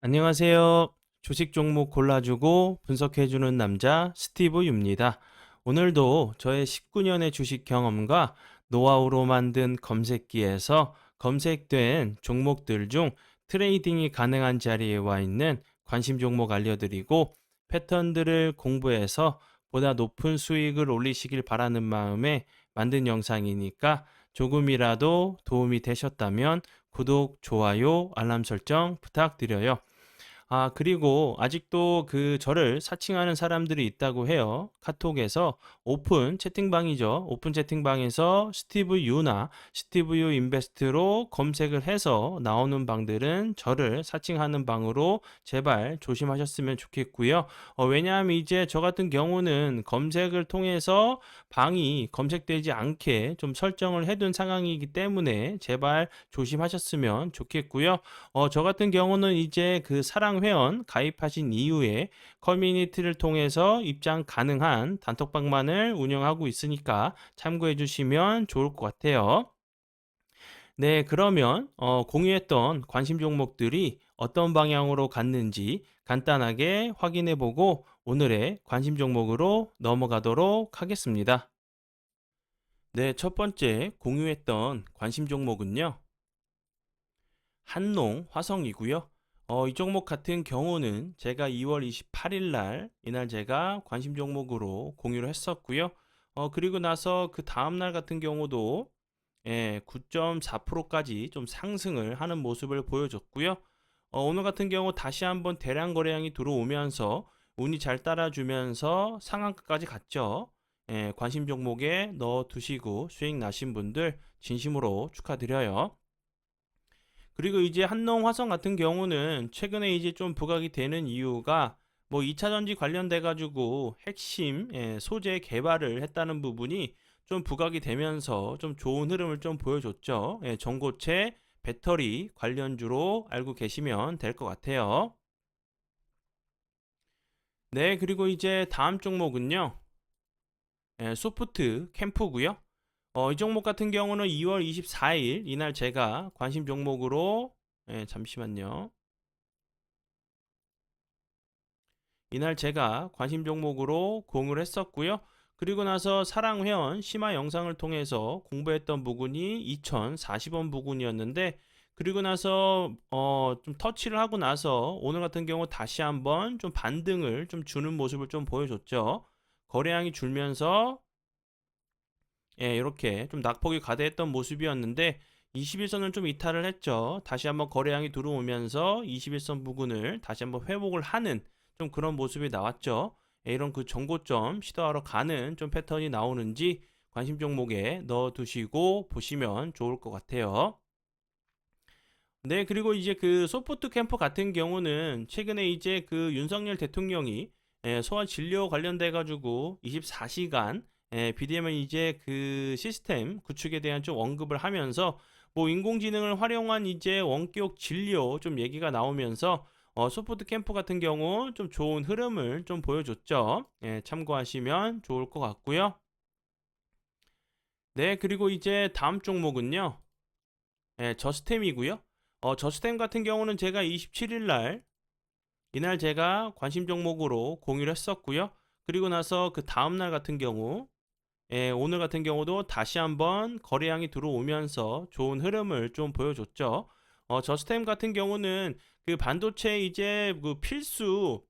안녕하세요. 주식 종목 골라주고 분석해주는 남자 스티브 유입니다. 오늘도 저의 19년의 주식 경험과 노하우로 만든 검색기에서 검색된 종목들 중 트레이딩이 가능한 자리에 와 있는 관심 종목 알려드리고 패턴들을 공부해서 보다 높은 수익을 올리시길 바라는 마음에 만든 영상이니까 조금이라도 도움이 되셨다면 구독, 좋아요, 알람 설정 부탁드려요. 그리고 아직도 저를 사칭하는 사람들이 있다고 해요. 카톡에서 오픈 채팅방이죠. 오픈 채팅방에서 스티브 유나 스티브 유 인베스트로 검색을 해서 나오는 방들은 저를 사칭하는 방으로 제발 조심하셨으면 좋겠고요. 왜냐하면 이제 저 같은 경우는 검색을 통해서 방이 검색되지 않게 좀 설정을 해둔 상황이기 때문에 제발 조심하셨으면 좋겠고요. 저 같은 경우는 이제 사랑 회원 가입하신 이후에 커뮤니티를 통해서 입장 가능한 단톡방만을 운영하고 있으니까 참고해 주시면 좋을 것 같아요. 네, 그러면 공유했던 관심 종목들이 어떤 방향으로 갔는지 간단하게 확인해 보고 오늘의 관심 종목으로 넘어가도록 하겠습니다. 네, 첫 번째 공유했던 관심 종목은요. 한농 화성이고요. 이 종목 같은 경우는 제가 2월 28일 날 이날 제가 관심 종목으로 공유를 했었고요. 그리고 나서 그 다음 날 같은 경우도 9.4%까지 좀 상승을 하는 모습을 보여줬고요. 오늘 같은 경우 다시 한번 대량 거래량이 들어오면서 운이 잘 따라주면서 상한가까지 갔죠. 관심 종목에 넣어 두시고 수익 나신 분들 진심으로 축하드려요. 그리고 이제 한농 화성 같은 경우는 최근에 이제 좀 부각이 되는 이유가 뭐 2차 전지 관련돼 가지고 핵심 소재 개발을 했다는 부분이 좀 부각이 되면서 좀 좋은 흐름을 좀 보여줬죠. 전고체 배터리 관련주로 알고 계시면 될 것 같아요. 네, 그리고 이제 다음 종목은요. 소프트 캠프고요. 이 종목 같은 경우는 2월 24일 이날 제가 관심 종목으로 잠시만요. 이날 제가 관심 종목으로 공유를 했었고요. 그리고 나서 사랑회원 심화 영상을 통해서 공부했던 부분이 2040원 부분이었는데 그리고 나서 좀 터치를 하고 나서 오늘 같은 경우 다시 한번 좀 반등을 좀 주는 모습을 좀 보여줬죠. 거래량이 줄면서 이렇게 좀 낙폭이 가대했던 모습이었는데 21선을 좀 이탈을 했죠. 다시 한번 거래량이 들어오면서 21선 부근을 다시 한번 회복을 하는 좀 그런 모습이 나왔죠. 이런 정고점 시도하러 가는 좀 패턴이 나오는지 관심 종목에 넣어 두시고 보시면 좋을 것 같아요. 네, 그리고 이제 소프트 캠프 같은 경우는 최근에 이제 윤석열 대통령이 소아 진료 관련돼 가지고 24시간 BDM은 이제 시스템 구축에 대한 좀 언급을 하면서 뭐 인공지능을 활용한 이제 원격 진료 좀 얘기가 나오면서 소프트 캠프 같은 경우 좀 좋은 흐름을 좀 보여줬죠. 참고하시면 좋을 것 같고요. 네, 그리고 이제 다음 종목은요. 저스템이고요. 저스템 같은 경우는 제가 27일 날 이날 제가 관심 종목으로 공유를 했었고요. 그리고 나서 그 다음 날 같은 경우 오늘 같은 경우도 다시 한번 거래량이 들어오면서 좋은 흐름을 좀 보여줬죠. 저스템 같은 경우는 반도체 이제 필수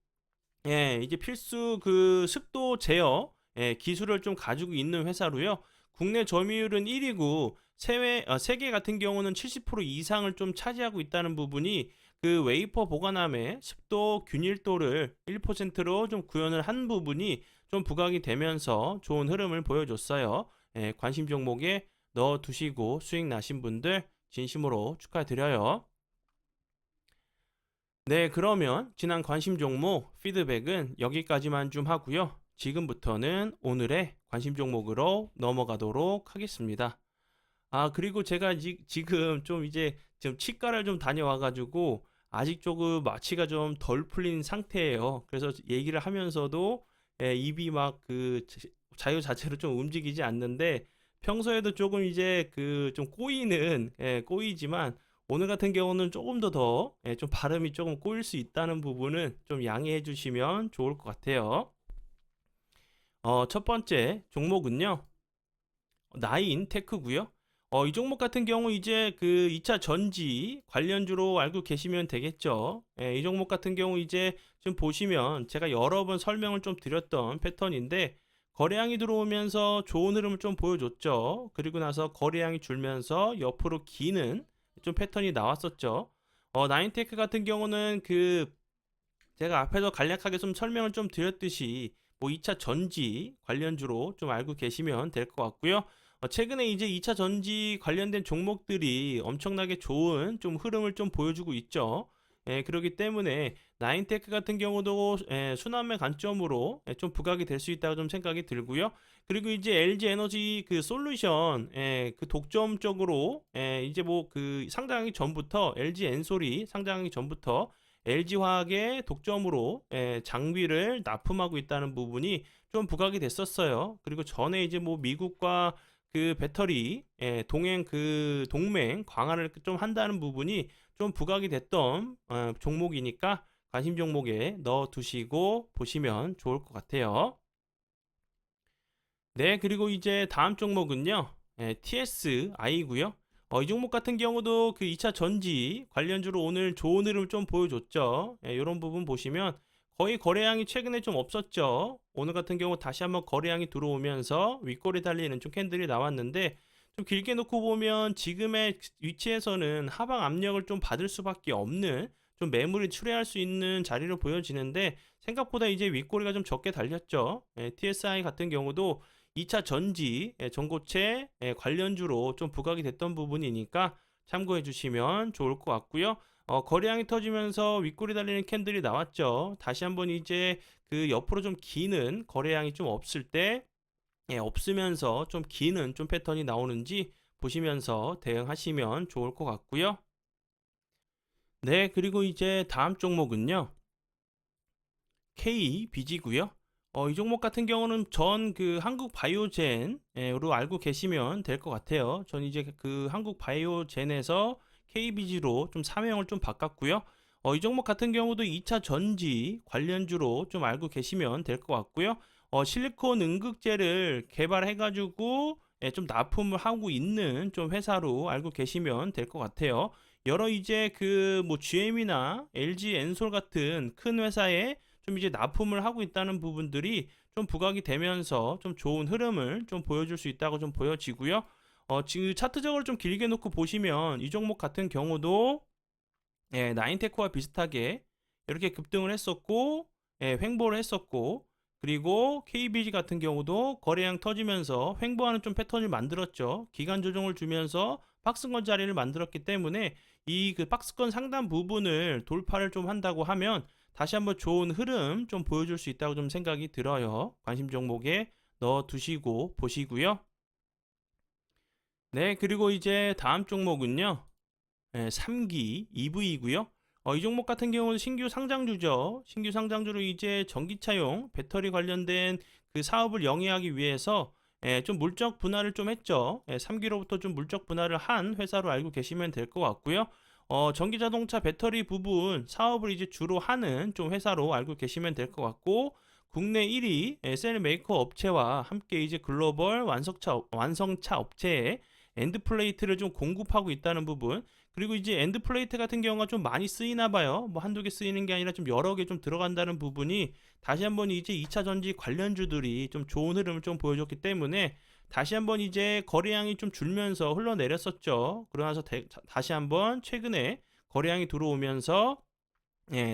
이제 필수 습도 제어 기술을 좀 가지고 있는 회사로요. 국내 점유율은 1위고 세계 같은 경우는 70% 이상을 좀 차지하고 있다는 부분이 웨이퍼 보관함의 습도 균일도를 1%로 좀 구현을 한 부분이 좀 부각이 되면서 좋은 흐름을 보여줬어요. 관심 종목에 넣어 두시고 수익 나신 분들 진심으로 축하드려요. 네, 그러면 지난 관심 종목 피드백은 여기까지만 좀 하고요. 지금부터는 오늘의 관심 종목으로 넘어가도록 하겠습니다. 그리고 제가 지금 좀 이제 지금 치과를 좀 다녀와가지고 아직 조금 마취가 좀 덜 풀린 상태예요. 그래서 얘기를 하면서도 입이 막 자유자재로 좀 움직이지 않는데 평소에도 조금 이제 좀 꼬이는 꼬이지만 오늘 같은 경우는 조금 더 좀 발음이 조금 꼬일 수 있다는 부분은 좀 양해해 주시면 좋을 것 같아요. 첫 번째 종목은요. 나인 테크고요. 이 종목 같은 경우 이제 그 2차 전지 관련주로 알고 계시면 되겠죠. 이 종목 같은 경우 이제 지금 보시면 제가 여러 번 설명을 좀 드렸던 패턴인데 거래량이 들어오면서 좋은 흐름을 좀 보여줬죠. 그리고 나서 거래량이 줄면서 옆으로 기는 좀 패턴이 나왔었죠. 나인테크 같은 경우는 그 제가 앞에서 간략하게 좀 설명을 좀 드렸듯이 뭐 2차 전지 관련주로 좀 알고 계시면 될 것 같고요. 최근에 이제 2차 전지 관련된 종목들이 엄청나게 좋은 좀 흐름을 좀 보여주고 있죠. 그렇기 때문에 나인테크 같은 경우도 순환매 관점으로 좀 부각이 될 수 있다고 좀 생각이 들고요. 그리고 이제 LG 에너지 그 솔루션 그 독점적으로 이제 뭐 그 상장하기 전부터 LG 엔솔이 상장하기 전부터 LG화학의 독점으로 장비를 납품하고 있다는 부분이 좀 부각이 됐었어요. 그리고 전에 이제 뭐 미국과 그 배터리 동행 그 동맹 강화를 좀 한다는 부분이 좀 부각이 됐던 종목이니까 관심 종목에 넣어 두시고 보시면 좋을 것 같아요. 네, 그리고 이제 다음 종목은요. TSI고요. 이 종목 같은 경우도 그 2차 전지 관련주로 오늘 좋은 흐름을 좀 보여줬죠. 이런 부분 보시면 거의 거래량이 최근에 좀 없었죠. 오늘 같은 경우 다시 한번 거래량이 들어오면서 윗골이 달리는 좀 캔들이 나왔는데 좀 길게 놓고 보면 지금의 위치에서는 하방 압력을 좀 받을 수밖에 없는 좀 매물이 출회할 수 있는 자리로 보여지는데 생각보다 이제 윗꼬리가 좀 적게 달렸죠. TSI 같은 경우도 2차 전지 전고체 관련주로 좀 부각이 됐던 부분이니까 참고해 주시면 좋을 것 같고요. 거래량이 터지면서 윗골이 달리는 캔들이 나왔죠. 다시 한번 이제 그 옆으로 좀 기는 거래량이 좀 없을 때 없으면서 좀 기는 좀 패턴이 나오는지 보시면서 대응하시면 좋을 것 같고요. 네, 그리고 이제 다음 종목은요. KBG고요. 이 종목 같은 경우는 전 그 한국 바이오젠으로 알고 계시면 될 것 같아요. 전 이제 그 한국 바이오젠에서 KBG로 좀 사명을 좀 바꿨고요. 이 종목 같은 경우도 2차 전지 관련주로 좀 알고 계시면 될 것 같고요. 실리콘 응급제를 개발해가지고 좀 납품을 하고 있는 좀 회사로 알고 계시면 될 것 같아요. 여러 이제 그 뭐 GM이나 LG 엔솔 같은 큰 회사에 좀 이제 납품을 하고 있다는 부분들이 좀 부각이 되면서 좀 좋은 흐름을 좀 보여줄 수 있다고 좀 보여지고요. 지금 차트적으로 좀 길게 놓고 보시면 이 종목 같은 경우도 나인테크와 비슷하게 이렇게 급등을 했었고 횡보를 했었고 그리고 KBG 같은 경우도 거래량 터지면서 횡보하는 좀 패턴을 만들었죠. 기간 조정을 주면서 박스권 자리를 만들었기 때문에 이 그 박스권 상단 부분을 돌파를 좀 한다고 하면 다시 한번 좋은 흐름 좀 보여줄 수 있다고 좀 생각이 들어요. 관심 종목에 넣어 두시고 보시고요. 네, 그리고 이제 다음 종목은요. 3기 EV이고요. 이 종목 같은 경우는 신규 상장주죠. 신규 상장주로 이제 전기차용 배터리 관련된 그 사업을 영위하기 위해서 좀 물적 분할을 좀 했죠. 3기로부터 좀 물적 분할을 한 회사로 알고 계시면 될 것 같고요. 전기 자동차 배터리 부분 사업을 이제 주로 하는 좀 회사로 알고 계시면 될 것 같고 국내 1위 셀 메이커 업체와 함께 이제 글로벌 완성차 업체에 엔드 플레이트를 좀 공급하고 있다는 부분 그리고 이제 엔드 플레이트 같은 경우가 좀 많이 쓰이나 봐요. 뭐 한두 개 쓰이는 게 아니라 좀 여러 개 좀 들어간다는 부분이 다시 한번 이제 2차 전지 관련주들이 좀 좋은 흐름을 좀 보여줬기 때문에 다시 한번 이제 거래량이 좀 줄면서 흘러내렸었죠. 그러면서 다시 한번 최근에 거래량이 들어오면서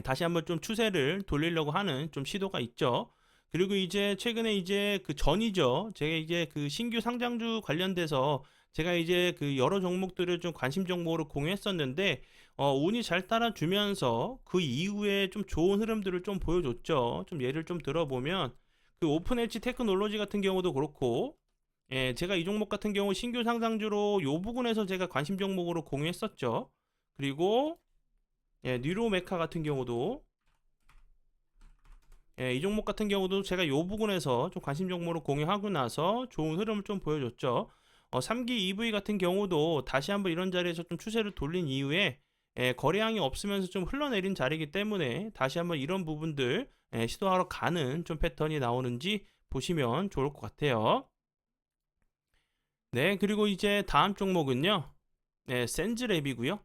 다시 한번 좀 추세를 돌리려고 하는 좀 시도가 있죠. 그리고 이제 최근에 이제 그 전이죠. 제가 이제 그 신규 상장주 관련돼서 제가 이제 그 여러 종목들을 좀 관심 종목으로 공유했었는데 운이 잘 따라주면서 그 이후에 좀 좋은 흐름들을 좀 보여줬죠. 좀 예를 좀 들어보면 그 오픈 엣지 테크놀로지 같은 경우도 그렇고 제가 이 종목 같은 경우 신규 상장주로 요 부분에서 제가 관심 종목으로 공유했었죠. 그리고 뉴로메카 같은 경우도 이 종목 같은 경우도 제가 요 부분에서 좀 관심 종목으로 공유하고 나서 좋은 흐름을 좀 보여줬죠. 3기 EV 같은 경우도 다시 한번 이런 자리에서 좀 추세를 돌린 이후에 거래량이 없으면서 좀 흘러내린 자리이기 때문에 다시 한번 이런 부분들 시도하러 가는 좀 패턴이 나오는지 보시면 좋을 것 같아요. 네, 그리고 이제 다음 종목은요. 네, 센즈랩이고요.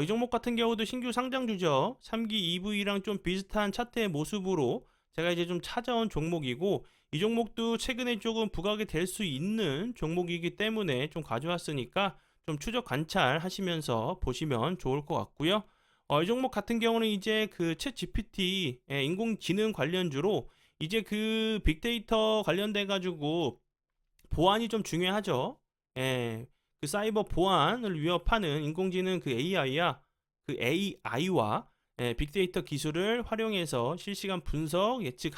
이 종목 같은 경우도 신규 상장주죠. 3기 EV랑 좀 비슷한 차트의 모습으로 제가 이제 좀 찾아온 종목이고, 이 종목도 최근에 조금 부각이 될 수 있는 종목이기 때문에 좀 가져왔으니까 좀 추적 관찰하시면서 보시면 좋을 것 같고요. 이 종목 같은 경우는 이제 그 챗 GPT 인공지능 관련주로 이제 그 빅데이터 관련돼 가지고 보안이 좀 중요하죠. 예, 그 사이버 보안을 위협하는 인공지능 그 AI와 빅데이터 기술을 활용해서 실시간 분석, 예측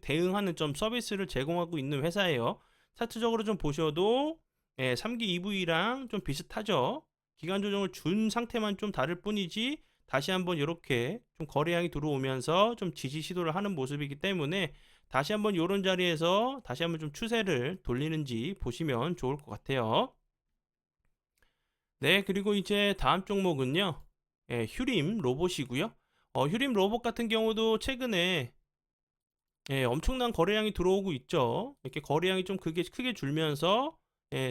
대응하는 좀 서비스를 제공하고 있는 회사예요. 차트적으로 좀 보셔도 3기 EV랑 좀 비슷하죠. 기간 조정을 준 상태만 좀 다를 뿐이지 다시 한번 이렇게 좀 거래량이 들어오면서 좀 지지 시도를 하는 모습이기 때문에 다시 한번 이런 자리에서 다시 한번 좀 추세를 돌리는지 보시면 좋을 것 같아요. 네, 그리고 이제 다음 종목은요. 휴림 로봇이고요. 휴림 로봇 같은 경우도 최근에 엄청난 거래량이 들어오고 있죠. 이렇게 거래량이 좀 크게 줄면서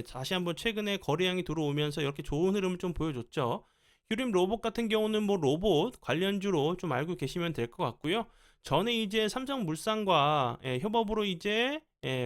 다시 한번 최근에 거래량이 들어오면서 이렇게 좋은 흐름을 좀 보여줬죠. 휴림 로봇 같은 경우는 뭐 로봇 관련주로 좀 알고 계시면 될 것 같고요. 전에 이제 삼성물산과 협업으로 이제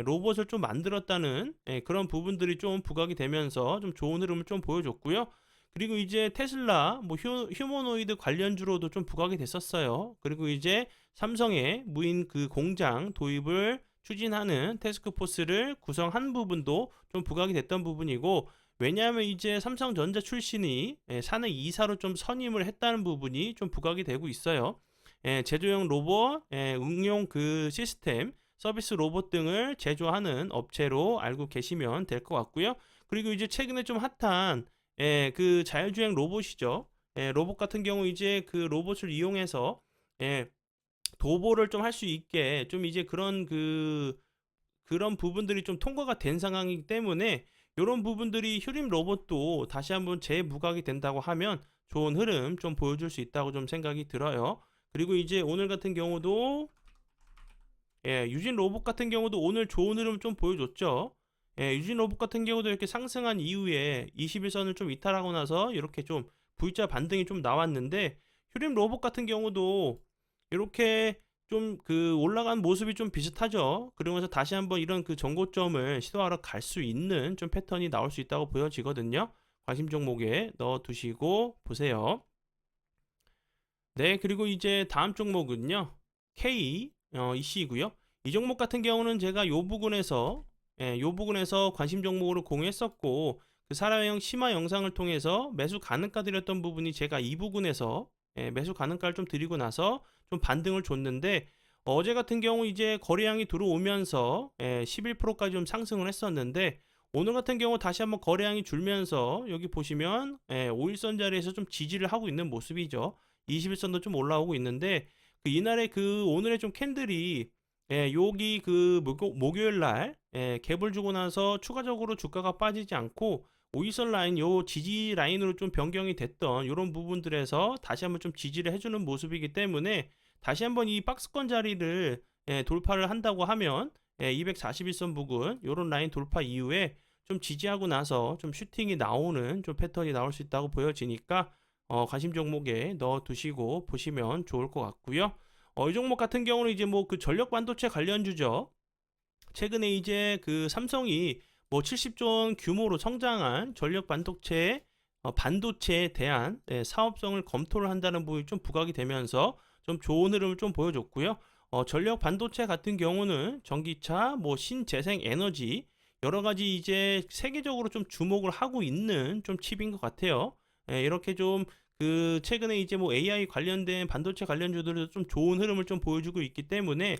로봇을 좀 만들었다는 그런 부분들이 좀 부각이 되면서 좀 좋은 흐름을 좀 보여줬고요. 그리고 이제 테슬라 뭐 휴머노이드 관련주로도 좀 부각이 됐었어요. 그리고 이제 삼성의 무인 그 공장 도입을 추진하는 태스크포스를 구성한 부분도 좀 부각이 됐던 부분이고, 왜냐하면 이제 삼성전자 출신이 사내 이사로 좀 선임을 했다는 부분이 좀 부각이 되고 있어요. 제조용 로봇, 응용 그 시스템, 서비스 로봇 등을 제조하는 업체로 알고 계시면 될 것 같고요. 그리고 이제 최근에 좀 핫한 그 자율주행 로봇이죠. 로봇 같은 경우 이제 그 로봇을 이용해서 도보를 좀 할 수 있게 좀 이제 그런 부분들이 좀 통과가 된 상황이기 때문에 이런 부분들이 휴림 로봇도 다시 한번 재부각이 된다고 하면 좋은 흐름 좀 보여줄 수 있다고 좀 생각이 들어요. 그리고 이제 오늘 같은 경우도 유진 로봇 같은 경우도 오늘 좋은 흐름 좀 보여줬죠. 유진 로봇 같은 경우도 이렇게 상승한 이후에 21선을 좀 이탈하고 나서 이렇게 좀 V자 반등이 좀 나왔는데, 휴림 로봇 같은 경우도 이렇게 좀 그 올라간 모습이 좀 비슷하죠. 그러면서 다시 한번 이런 그 정고점을 시도하러 갈 수 있는 좀 패턴이 나올 수 있다고 보여지거든요. 관심 종목에 넣어 두시고 보세요. 네, 그리고 이제 다음 종목은요. K 이씨고요. 이 종목 같은 경우는 제가 요 부분에서 관심 종목으로 공유했었고, 그 사라형 심화 영상을 통해서 매수 가능가 드렸던 부분이 제가 이 부분에서 매수 가능가를 좀 드리고 나서 좀 반등을 줬는데, 어제 같은 경우 이제 거래량이 들어오면서 11%까지 좀 상승을 했었는데, 오늘 같은 경우 다시 한번 거래량이 줄면서 여기 보시면 5일선 자리에서 좀 지지를 하고 있는 모습이죠. 21선도 좀 올라오고 있는데, 그 이날의 그 오늘의 좀 캔들이 여기 그 목요일 날 갭을 주고 나서 추가적으로 주가가 빠지지 않고 5일선 라인 요 지지 라인으로 좀 변경이 됐던 이런 부분들에서 다시 한번 좀 지지를 해주는 모습이기 때문에 다시 한번 이 박스권 자리를 돌파를 한다고 하면 241선 부근 요런 라인 돌파 이후에 좀 지지하고 나서 좀 슈팅이 나오는 좀 패턴이 나올 수 있다고 보여지니까 관심 종목에 넣어 두시고 보시면 좋을 것 같고요. 이 종목 같은 경우는 이제 뭐 그 전력 반도체 관련주죠. 최근에 이제 그 삼성이 뭐 70조 원 규모로 성장한 전력 반도체에 대한 사업성을 검토를 한다는 부분이 좀 부각이 되면서 좀 좋은 흐름을 좀 보여줬고요. 전력 반도체 같은 경우는 전기차, 뭐 신재생 에너지 여러 가지 이제 세계적으로 좀 주목을 하고 있는 좀 칩인 것 같아요. 이렇게 좀 그 최근에 이제 뭐 AI 관련된 반도체 관련주들도 좀 좋은 흐름을 좀 보여주고 있기 때문에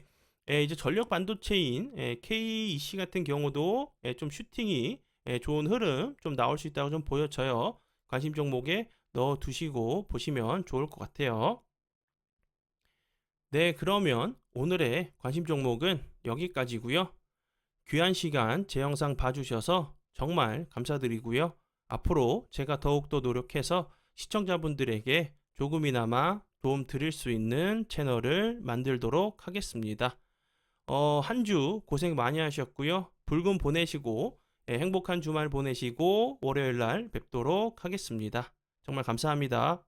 이제 전력 반도체인 KEC 같은 경우도 좀 슈팅이 좋은 흐름 좀 나올 수 있다고 좀 보여져요. 관심 종목에 넣어 두시고 보시면 좋을 것 같아요. 네, 그러면 오늘의 관심 종목은 여기까지고요. 귀한 시간 제 영상 봐주셔서 정말 감사드리고요. 앞으로 제가 더욱더 노력해서 시청자분들에게 조금이나마 도움 드릴 수 있는 채널을 만들도록 하겠습니다. 한 주 고생 많이 하셨고요. 불금 보내시고 행복한 주말 보내시고 월요일 날 뵙도록 하겠습니다. 정말 감사합니다.